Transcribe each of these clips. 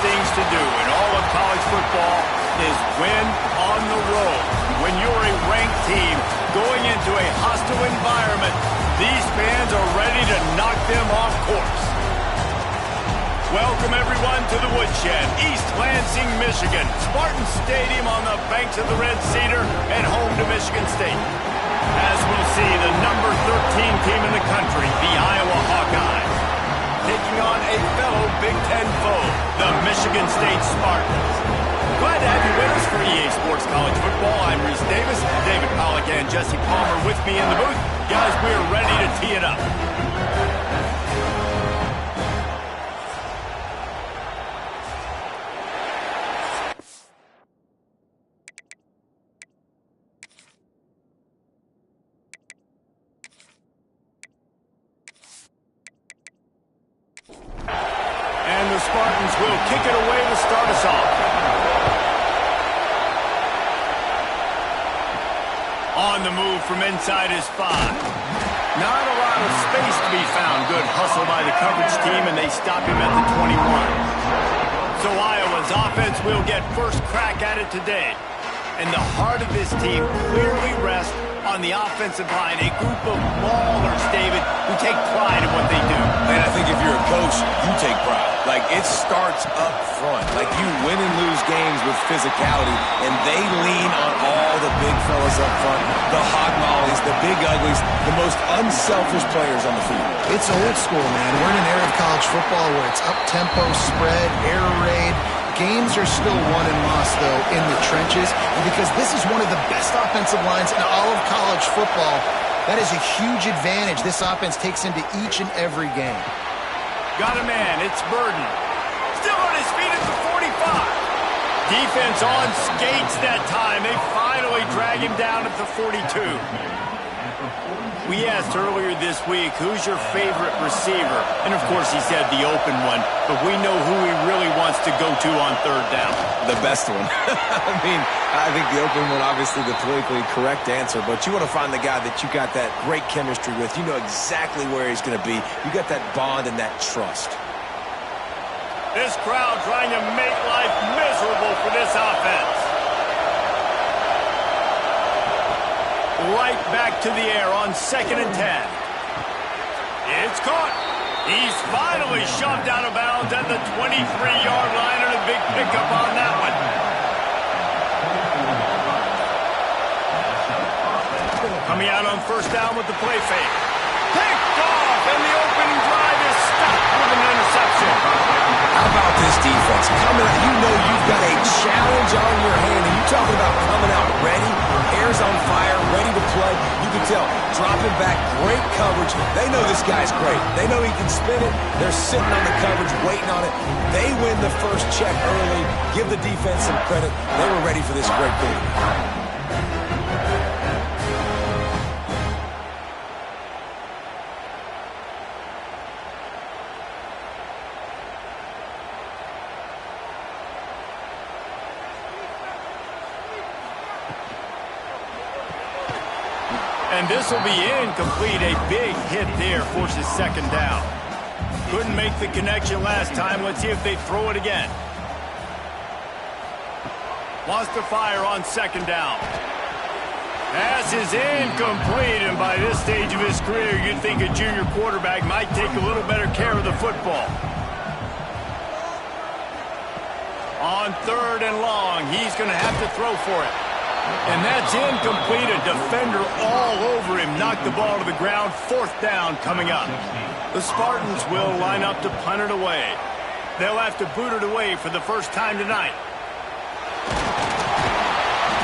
Things to do in all of college football is win on the road. When you're a ranked team going into a hostile environment, these fans are ready to knock them off course. Welcome everyone to the Woodshed, East Lansing, Michigan. Spartan Stadium on the banks of the Red Cedar and home to Michigan State. As we'll see, the number 13 team in the country, the Iowa Hawkeyes, taking on a fellow Big Ten foe, the Michigan State Spartans. Glad to have you with us for EA Sports College Football. I'm Reese Davis, David Pollack and Jesse Palmer with me in the booth. Guys, we're ready to tee it up. Spartans will kick it away to start us off. On the move from inside his 5. Not a lot of space to be found. Good hustle by the coverage team, and they stop him at the 21. So Iowa's offense will get first crack at it today. And the heart of this team clearly rests on the offensive line, a group of ballers, David, who take pride in what they do. Man, I think if you're a coach, you take pride. Like, it starts up front. Like, you win and lose games with physicality, and they lean on all the big fellas up front, the hog mollies, the big uglies, the most unselfish players on the field. It's old school, man. We're in an era of college football where it's up-tempo, spread, air raid. Games are still won and lost, though, in the trenches. And because this is one of the best offensive lines in all of college football, that is a huge advantage this offense takes into each and every game. Got a man. It's Burden. Still on his feet at the 45. Defense on skates that time. They finally drag him down at the 42. We asked earlier this week, who's your favorite receiver? And, of course, he said the open one. But we know who he really wants to go to on third down. The best one. I mean, I think the open one, obviously the politically correct answer. But you want to find the guy that you got that great chemistry with. You know exactly where he's going to be. You got that bond and that trust. This crowd trying to make life miserable for this offense. Right back to the air on 2nd and 10. It's caught. He's finally shoved out of bounds at the 23-yard line, and a big pickup on that one. Coming out on first down with the play fake. Picked off, and the opening drive is stopped with an interception. How about this defense? Coming out, you know you've got a challenge on your hand, and you're talking about coming out ready, hair's on fire, ready to play. You can tell, dropping back, great coverage. They know this guy's great. They know he can spin it. They're sitting on the coverage, waiting on it. They win the first check early. Give the defense some credit. They were ready for this great game. And this will be incomplete. A big hit there forces second down. Couldn't make the connection last time. Let's see if they throw it again. Wants to fire on second down. Pass is incomplete, and by this stage of his career, you'd think a junior quarterback might take a little better care of the football. On 3rd and long, he's going to have to throw for it. And that's incomplete. A defender all over him. Knocked the ball to the ground. 4th down coming up. The Spartans will line up to punt it away. They'll have to boot it away for the first time tonight.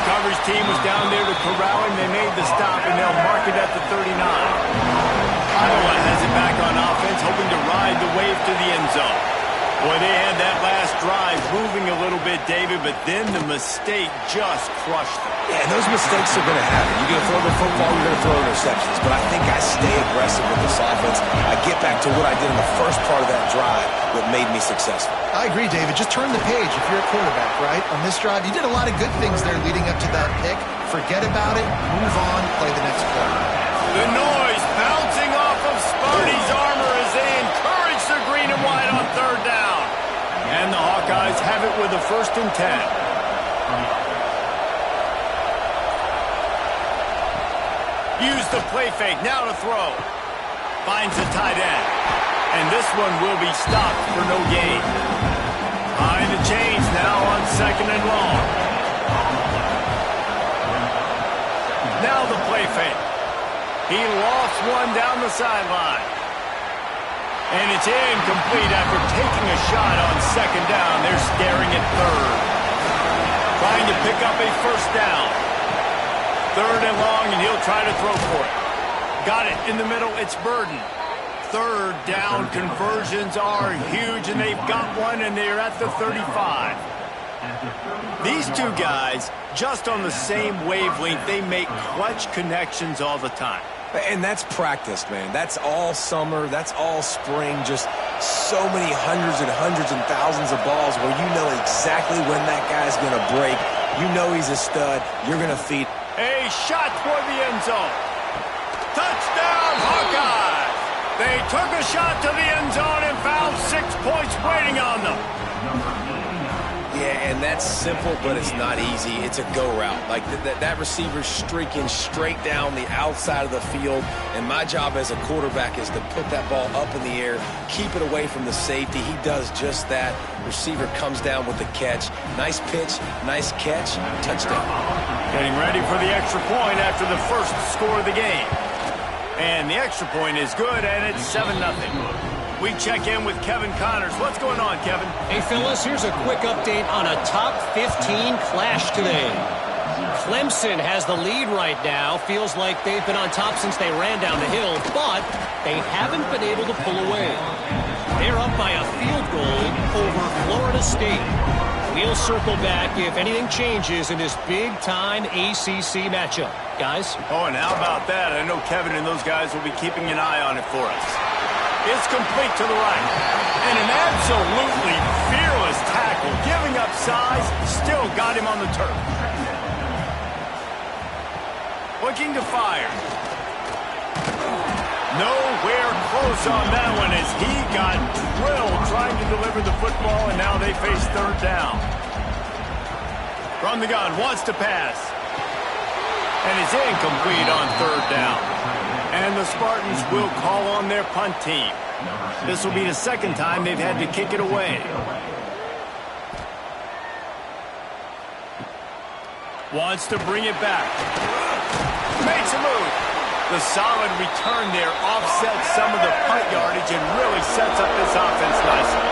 Coverage team was down there to corral him. They made the stop, and they'll mark it at the 39. Iowa has it back on offense, hoping to ride the wave to the end zone. Boy, they had that last drive moving a little bit, David, but then the mistake just crushed them. Yeah, and those mistakes are going to happen. You're going to throw the football, you're going to throw interceptions. But I think I stay aggressive with this offense. I get back to what I did in the first part of that drive that made me successful. I agree, David. Just turn the page if you're a quarterback, right? On this drive, you did a lot of good things there leading up to that pick. Forget about it, move on, play the next play. The noise bouncing off of Sparty's armor as they encourage the green and white on 3rd down. And the Hawkeyes have it with a 1st and 10. Use the play fake, now to throw. Finds the tight end. And this one will be stopped for no gain. Behind the chains now on 2nd and long. Now the play fake. He lofts one down the sideline. And it's incomplete after taking a shot on 2nd down. They're staring at 3rd. Trying to pick up a 1st down. 3rd and long, and he'll try to throw for it. Got it in the middle. It's Burden. 3rd down conversions are huge, and they've got one, and they're at the 35. These two guys, just on the same wavelength, they make clutch connections all the time. And that's practice, man. That's all summer. That's all spring. Just so many hundreds and thousands of balls where you know exactly when that guy's going to break. You know he's a stud. You're going to feed. A shot toward the end zone. Touchdown, Hawkeyes! They took a shot to the end zone and found 6 points waiting on them. Yeah, and that's simple, but it's not easy. It's a go route. Like that receiver's streaking straight down the outside of the field, and my job as a quarterback is to put that ball up in the air, keep it away from the safety. He does just that. Receiver comes down with the catch. Nice pitch, nice catch, touchdown. Getting ready for the extra point after the first score of the game. And the extra point is good, and it's 7-0. We check in with Kevin Connors. What's going on, Kevin? Hey, fellas, here's a quick update on a top 15 clash today. Clemson has the lead right now. Feels like they've been on top since they ran down the hill, but they haven't been able to pull away. They're up by a field goal over Florida State. We'll circle back if anything changes in this big-time ACC matchup. Guys? Oh, and how about that? I know Kevin and those guys will be keeping an eye on it for us. It's complete to the right. And an absolutely fearless tackle. Giving up size, still got him on the turf. Looking to fire. Nowhere close on that one as he got drilled trying to deliver the football, and now they face 3rd down. From the gun, wants to pass. And it's incomplete on 3rd down. And the Spartans will call on their punt team. This will be the 2nd time they've had to kick it away. Wants to bring it back. Makes a move. The solid return there offsets some of the punt yardage and really sets up this offense nicely.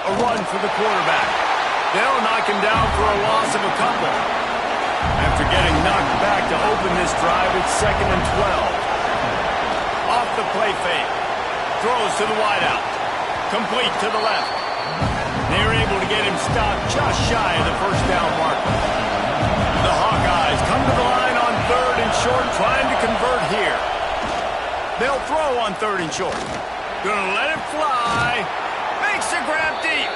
A run for the quarterback. They'll knock him down for a loss of a couple. After getting knocked back to open this drive, it's 2nd and 12. Off the play fake. Throws to the wideout. Complete to the left. They're able to get him stopped just shy of the 1st down marker. The Hawkeyes come to the line on 3rd and short, trying to convert here. They'll throw on 3rd and short. Gonna let it fly. Makes the grab deep.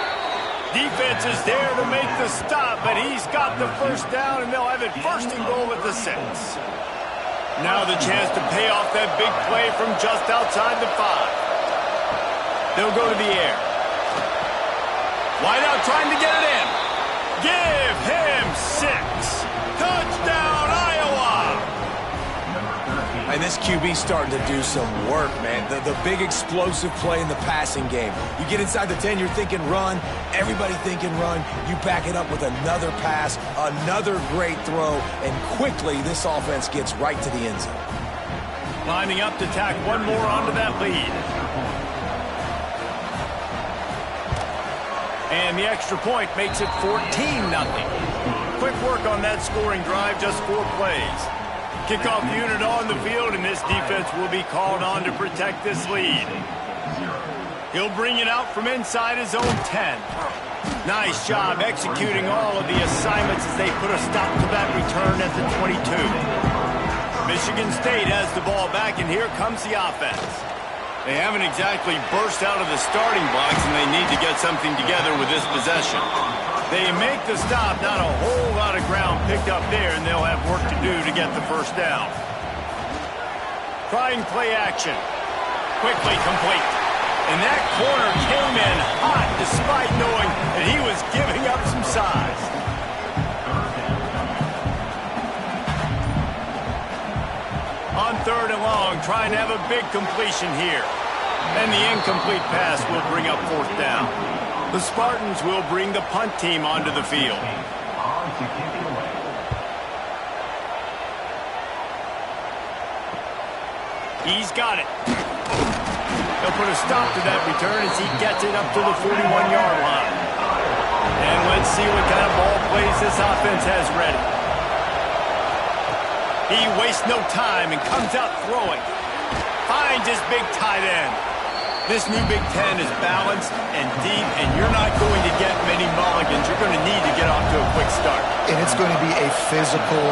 Defense is there to make the stop, but he's got the 1st down, and they'll have it 1st and goal at the 6. Now the chance to pay off that big play from just outside the 5. They'll go to the air. Wideout trying to get it in. Give him 6. Touchdown, Iowa! this QB starting to do some work, man. The big explosive play in the passing game. You get inside the 10, you're thinking run. Everybody thinking run. You back it up with another pass, another great throw, and quickly this offense gets right to the end zone. Lining up to tack one more onto that lead. And the extra point makes it 14-0. Quick work on that scoring drive, just 4 plays. Kickoff unit on the field, and this defense will be called on to protect this lead. He'll bring it out from inside his own 10. Nice job executing all of the assignments as they put a stop to that return at the 22. Michigan State has the ball back, and here comes the offense. They haven't exactly burst out of the starting blocks, and they need to get something together with this possession. They make the stop, not a whole lot of ground picked up there, and they'll have work to do to get the first down. Trying play action. Quickly complete. And that corner came in hot despite knowing that he was giving up some size. On 3rd and long, trying to have a big completion here. And the incomplete pass will bring up 4th down. The Spartans will bring the punt team onto the field. He's got it. He'll put a stop to that return as he gets it up to the 41-yard line. And let's see what kind of ball plays this offense has ready. He wastes no time and comes out throwing. Finds his big tight end. This new Big Ten is balanced and deep, and you're not going to get many mulligans. You're going to need to get off to a quick start. And it's going to be a physical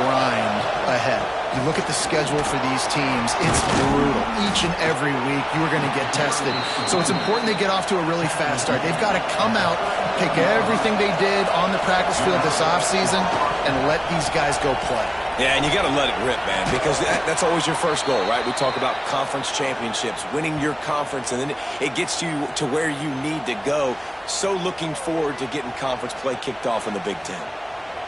grind ahead. You look at the schedule for these teams, it's brutal. Each and every week, you are going to get tested. So it's important they get off to a really fast start. They've got to come out, pick everything they did on the practice field this offseason, and let these guys go play. Yeah, and you got to let it rip, man, because that's always your first goal, right? We talk about conference championships, winning your conference, and then it gets you to where you need to go. So looking forward to getting conference play kicked off in the Big Ten.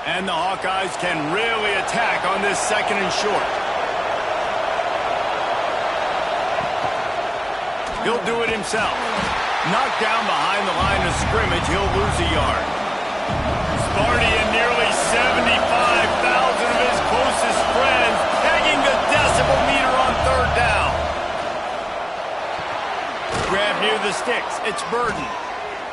And the Hawkeyes can really attack on this 2nd and short. He'll do it himself. Knocked down behind the line of scrimmage, he'll lose a yard. Sparty and nearly 75,000 of his closest friends pegging the decibel meter on 3rd down. Grab near the sticks. It's Burden.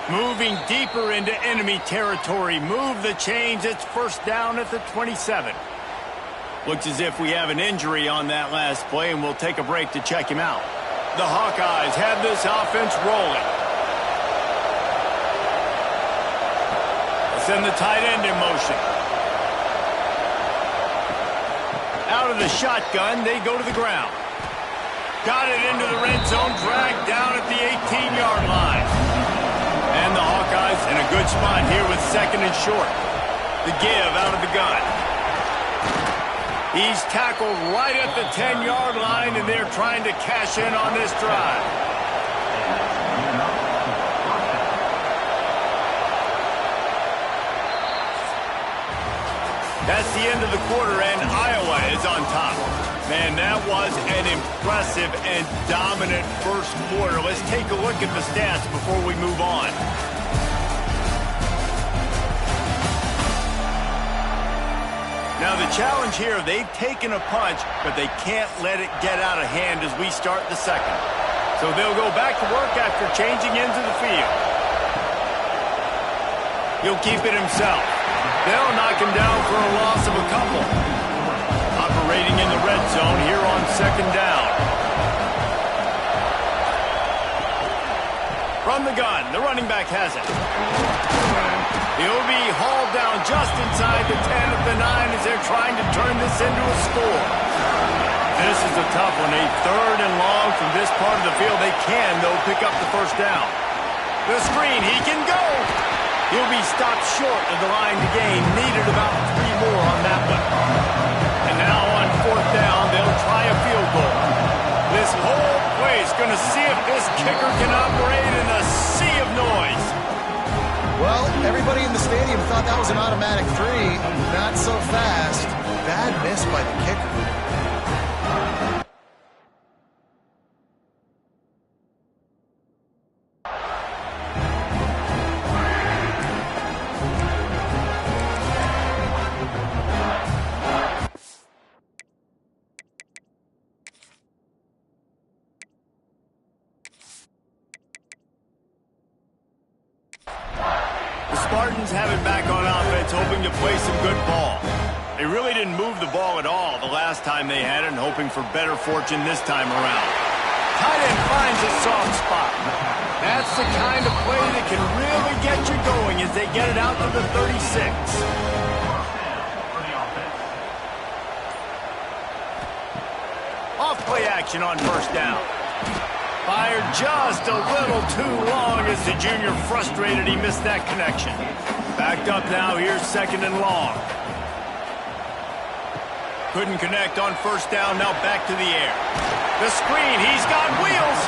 Moving deeper into enemy territory. Move the chains. It's 1st down at the 27. Looks as if we have an injury on that last play, and we'll take a break to check him out. The Hawkeyes have this offense rolling. Send the tight end in motion. Out of the shotgun, they go to the ground. Got it into the red zone, dragged down at the 18-yard line. And the Hawkeyes in a good spot here with 2nd and short. The give out of the gun. He's tackled right at the 10-yard line, and they're trying to cash in on this drive. That's the end of the quarter, and Iowa is on top. Man, that was an impressive and dominant first quarter. Let's take a look at the stats before we move on. Now, the challenge here, they've taken a punch, but they can't let it get out of hand as we start the 2nd. So they'll go back to work after changing into the field. He'll keep it himself. They'll knock him down for a loss of a couple. Operating in the red zone here on 2nd down. From the gun, the running back has it. He'll be hauled down just inside the 10 of the 9 as they're trying to turn this into a score. This is a tough one. A 3rd and long from this part of the field. They can, though, pick up the first down. The screen, he can go. He'll be stopped short of the line to gain. Needed about 3 more on that one. And now on 4th down, they'll try a field goal. This whole place going to see if this kicker can operate in a sea of noise. Well, everybody in the stadium thought that was an automatic 3. Not so fast. Bad miss by the kicker. Spartans have it back on offense, hoping to play some good ball. They really didn't move the ball at all the last time they had it, and hoping for better fortune this time around. Tight end finds a soft spot. That's the kind of play that can really get you going as they get it out to the 36. Off play action on first down. Fired just a little too long as the junior frustrated he missed that connection. Backed up now, here's second and long. Couldn't connect on first down, now back to the air. The screen, he's got wheels.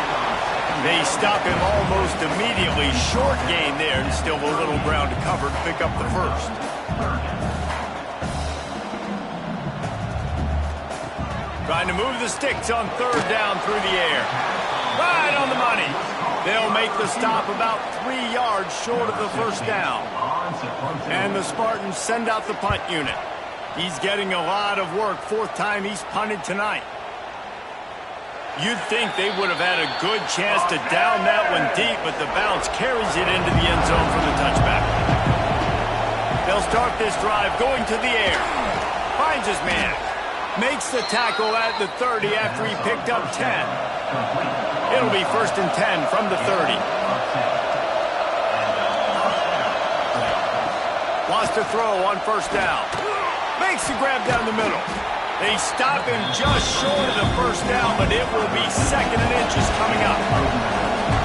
They stop him almost immediately. Short gain there, and still a little ground to cover to pick up the first. Trying to move the sticks on third down through the air. Right on the money. They'll make the stop about 3 yards short of the first down. And the Spartans send out the punt unit. He's getting a lot of work. Fourth time he's punted tonight. You'd think they would have had a good chance to down that one deep, but the bounce carries it into the end zone for the touchback. They'll start this drive going to the air. Finds his man. Makes the tackle at the 30 after he picked up 10. It'll be first and 10 from the 30. Wants to throw on first down. Makes the grab down the middle. They stop him just short of the first down, but it will be second and inches coming up.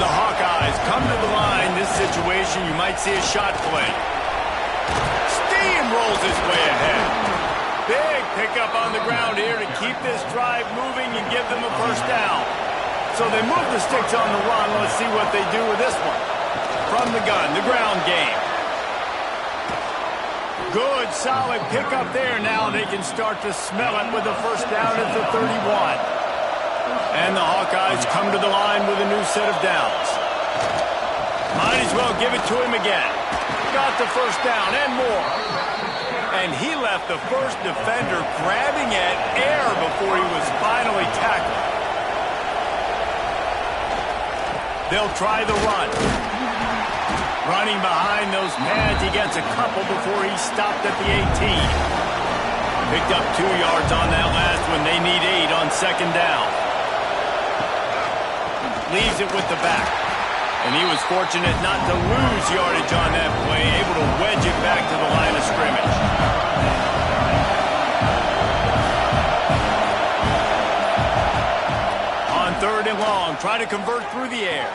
The Hawkeyes come to the line. This situation, you might see a shot play. Steamrolls his way ahead. Big pickup on the ground here to keep this drive moving and give them a first down. So they move the sticks on the run. Let's see what they do with this one. From the gun, the ground game. Good, solid pickup there. Now they can start to smell it with the first down at the 31. And the Hawkeyes come to the line with a new set of downs. Might as well give it to him again. Got the first down and more. And he left the first defender grabbing at air before he was finally tackled. They'll try the run. Running behind those pads, he gets a couple before he stopped at the 18. Picked up 2 yards on that last one. They need 8 on second down. Leaves it with the back. And he was fortunate not to lose yardage on that play, able to wedge it back to the line of scrimmage. On third and long, try to convert through the air.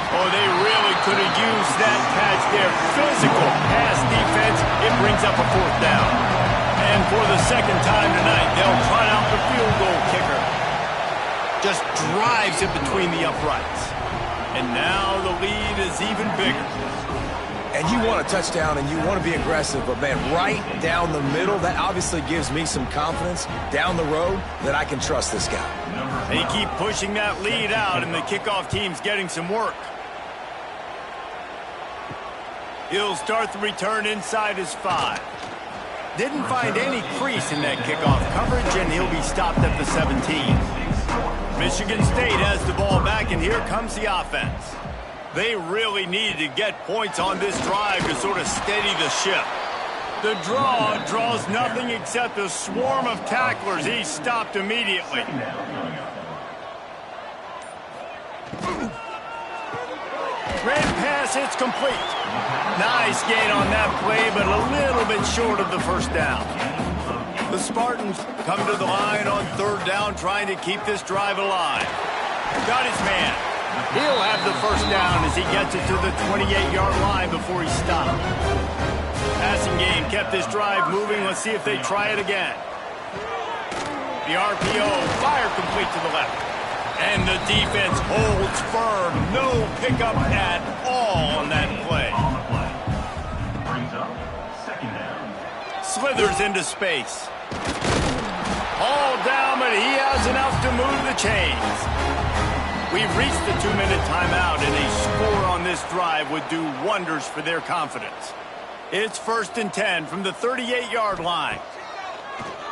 Oh, they really could have used that catch there. Physical pass defense. It brings up a fourth down. And for the second time tonight, they'll try out the field goal kicker. Just drives it between the uprights. And now the lead is even bigger. And you want a touchdown and you want to be aggressive, but man, right down the middle, that obviously gives me some confidence down the road that I can trust this guy. They keep pushing that lead out, and the kickoff team's getting some work. He'll start the return inside his 5. Didn't find any crease in that kickoff coverage, and he'll be stopped at the 17. Michigan State has the ball back, and here comes the offense. They really needed to get points on this drive to sort of steady the ship. The draw draws nothing except a swarm of tacklers. He's stopped immediately. Red pass, it's complete. Nice gain on that play, but a little bit short of the first down. The Spartans come to the line on third down, trying to keep this drive alive. Got his man. He'll have the first down as he gets it to the 28-yard line before he stopped. Passing game kept this drive moving. Let's see if they try it again. The RPO, fire complete to the left. And the defense holds firm. No pickup at all on that play. Slithers into space. All down, but he has enough to move the chains. We've reached the 2-minute timeout, and a score on this drive would do wonders for their confidence. It's first and 10 from the 38-yard line.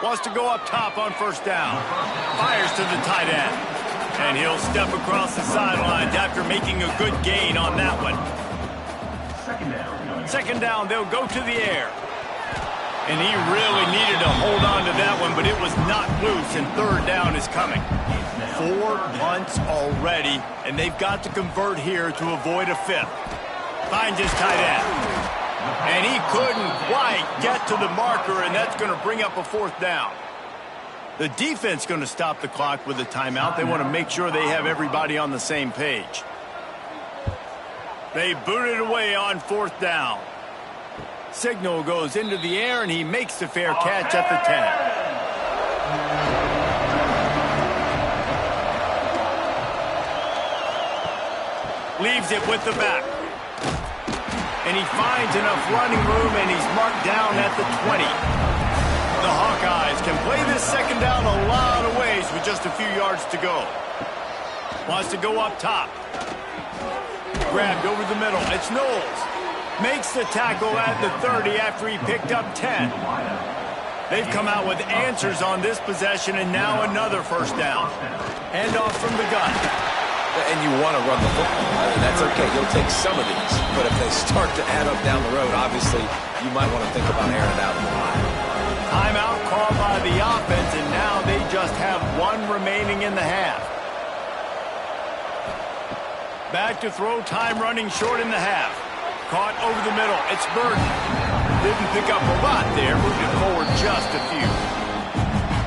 Wants to go up top on first down. Fires to the tight end. And he'll step across the sidelines after making a good gain on that one. Second down. Second down, they'll go to the air. And he really needed to hold on to that one, but it was not loose, and third down is coming. 4 punts already, and they've got to convert here to avoid a fifth. Finds his tight end. And he couldn't quite get to the marker, and that's going to bring up a fourth down. The defense going to stop the clock with a timeout. They want to make sure they have everybody on the same page. They boot it away on fourth down. Signal goes into the air, and he makes the fair catch at the 10. Leaves it with the back. And he finds enough running room, and he's marked down at the 20. The Hawkeyes can play this second down a lot of ways with just a few yards to go. Wants to go up top. Grabbed over the middle. It's Knowles. Makes the tackle at the 30 after he picked up 10. They've come out with answers on this possession, and now another first down. Handoff from the gun. And you want to run the football. That's okay. You'll take some of these. But if they start to add up down the road, obviously, you might want to think about airing it out of the line. Timeout called by the offense, and now they just have one remaining in the half. Back to throw, time running short in the half. Caught over the middle. It's Burton. Didn't pick up a lot there. Moved it forward just a few.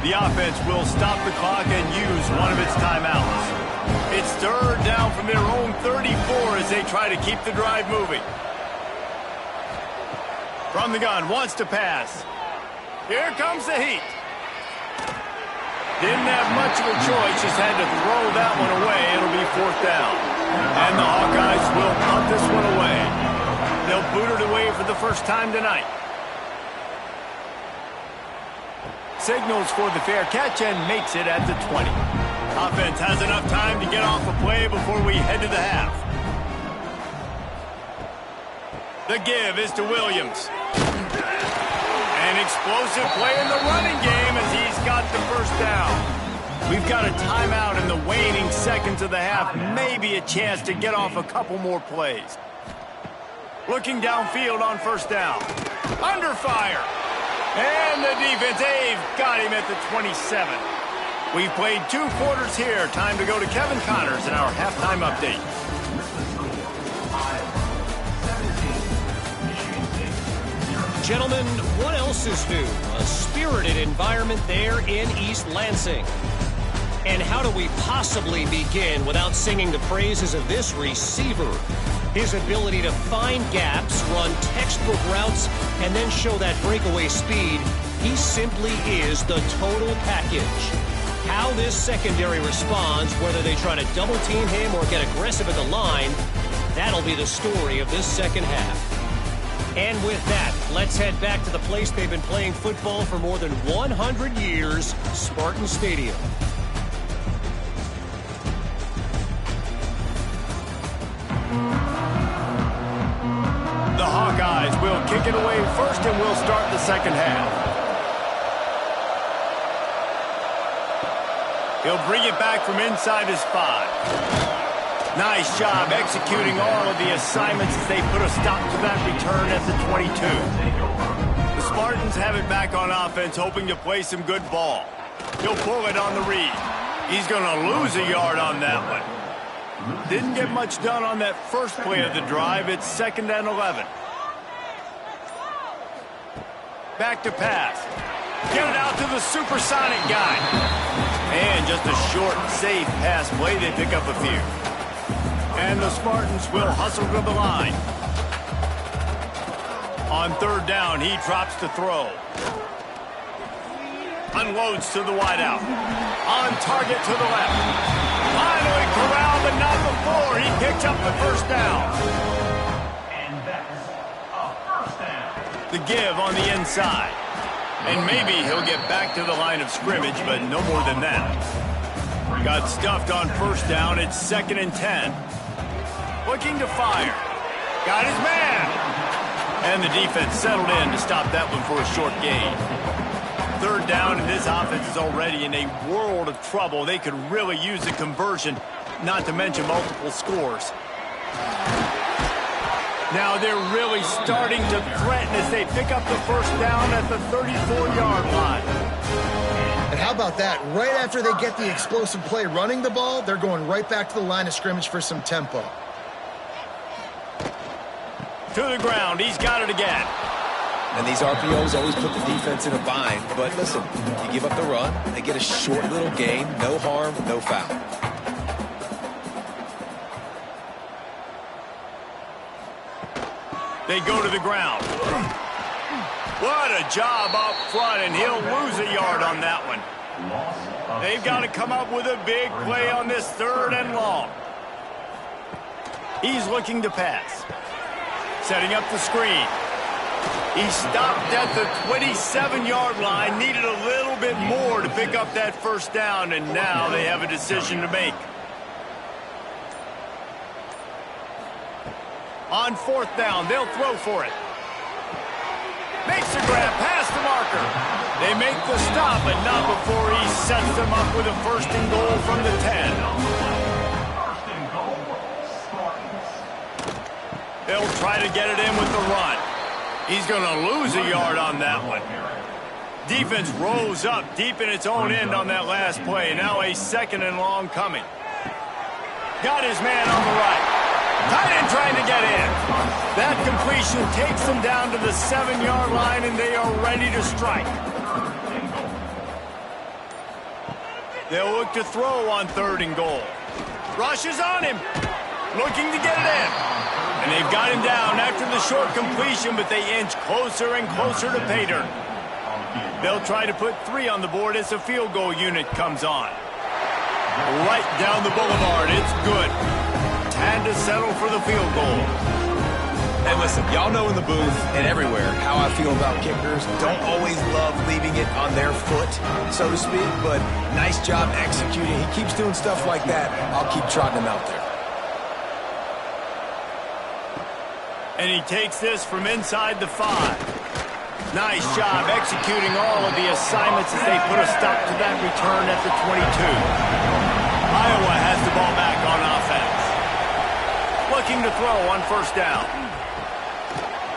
The offense will stop the clock and use one of its timeouts. It's third down from their own 34 as they try to keep the drive moving. From the gun, wants to pass. Here comes the heat. Didn't have much of a choice, just had to throw that one away. It'll be fourth down. And the Hawkeyes will punt this one away. They'll boot it away for the first time tonight. Signals for the fair catch and makes it at the 20. Offense has enough time to get off a play before we head to the half. The give is to Williams. An explosive play in the running game as he's got the first down. We've got a timeout in the waning seconds of the half. Maybe a chance to get off a couple more plays. Looking downfield on first down. Under fire. And the defense, they've got him at the 27. We've played 2 quarters here. Time to go to Kevin Connors in our halftime update. Gentlemen, what else is new? A spirited environment there in East Lansing. And how do we possibly begin without singing the praises of this receiver? His ability to find gaps, run textbook routes, and then show that breakaway speed. He simply is the total package. How this secondary responds, whether they try to double-team him or get aggressive at the line, that'll be the story of this second half. And with that, let's head back to the place they've been playing football for more than 100 years, Spartan Stadium. The Hawkeyes will kick it away first, and we'll start the second half. He'll bring it back from inside his 5. Nice job executing all of the assignments as they put a stop to that return at the 22. The Spartans have it back on offense, hoping to play some good ball. He'll pull it on the read. He's going to lose a yard on that one. Didn't get much done on that first play of the drive. It's 2nd and 11. Back to pass. Get it out to the supersonic guy. And just a short, safe pass play. They pick up a few. And the Spartans will hustle to the line. On third down, he drops to throw. Unloads to the wideout. On target to the left. Finally corralled, but not before. He picks up the first down. And that's a first down. The give on the inside. And maybe he'll get back to the line of scrimmage, but no more than that. Got stuffed on first down. It's 2nd and 10. Looking to fire. Got his man. And the defense settled in to stop that one for a short gain. Third down, and this offense is already in a world of trouble. They could really use a conversion, not to mention multiple scores. Now they're really starting to threaten as they pick up the first down at the 34-yard line. And how about that? Right after they get the explosive play running the ball, they're going right back to the line of scrimmage for some tempo. To the ground. He's got it again. And these RPOs always put the defense in a bind. But listen, you give up the run, they get a short little gain, no harm, no foul. They go to the ground. What a job up front, and he'll lose a yard on that one. They've got to come up with a big play on this 3rd and long. He's looking to pass. Setting up the screen. He stopped at the 27-yard line, needed a little bit more to pick up that first down, and now they have a decision to make. On 4th down, they'll throw for it. Makes a grab past the marker. They make the stop, but not before he sets them up with a 1st and goal from the 10. They'll try to get it in with the run. He's going to lose a yard on that one. Defense rose up deep in its own end on that last play. Now a 2nd and long coming. Got his man on the right. Tight end trying to get in. That completion takes them down to the 7-yard line, and they are ready to strike. They'll look to throw on 3rd and goal. Rush is on him. Looking to get it in. And they've got him down after the short completion, but they inch closer and closer to pay dirt. They'll try to put 3 on the board as the field goal unit comes on. Right down the boulevard. It's good. Had to settle for the field goal. And listen, y'all know in the booth and everywhere how I feel about kickers. Don't always love leaving it on their foot, so to speak, but nice job executing. He keeps doing stuff like that. I'll keep trotting him out there. And he takes this from inside the 5. Nice job executing all of the assignments as they put a stop to that return at the 22. Iowa has the ball back on offense. Looking to throw on 1st down.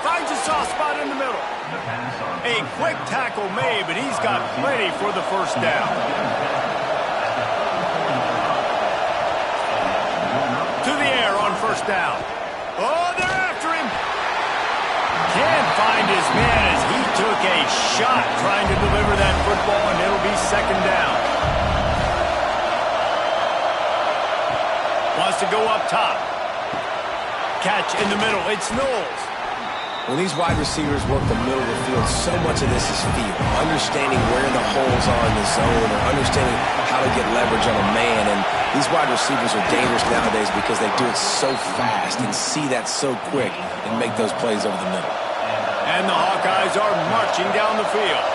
Finds a soft spot in the middle. A quick tackle made, but he's got plenty for the 1st down. To the air on 1st down. Oh, they're after him. Can't find his man as he took a shot trying to deliver that football, and it'll be 2nd down. Wants to go up top. Catch in the middle. It's Knowles. When these wide receivers work the middle of the field, so much of this is feel. Understanding where the holes are in the zone or understanding how to get leverage on a man. And these wide receivers are dangerous nowadays because they do it so fast and see that so quick and make those plays over the middle. And the Hawkeyes are marching down the field.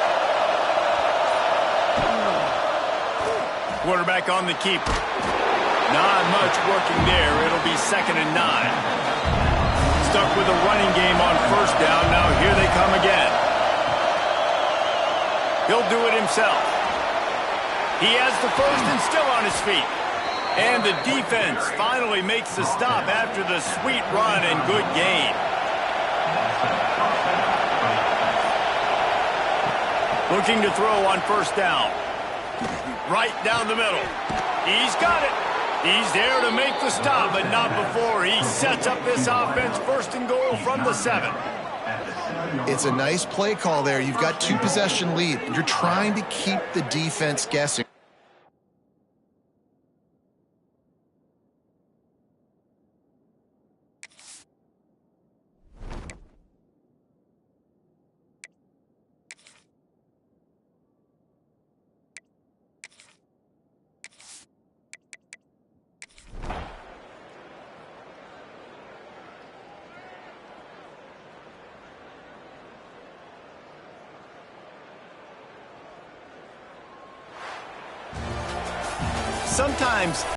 Quarterback on the keeper. Not much working there. It'll be 2nd and 9. Stuck with a running game on 1st down. Now here they come again. He'll do it himself. He has the 1st and still on his feet. And the defense finally makes the stop after the sweet run and good gain. Looking to throw on 1st down. Right down the middle. He's got it. He's there to make the stop, but not before he sets up this offense 1st and goal from the 7. It's a nice play call there. You've got 2-possession lead. You're trying to keep the defense guessing. Sometimes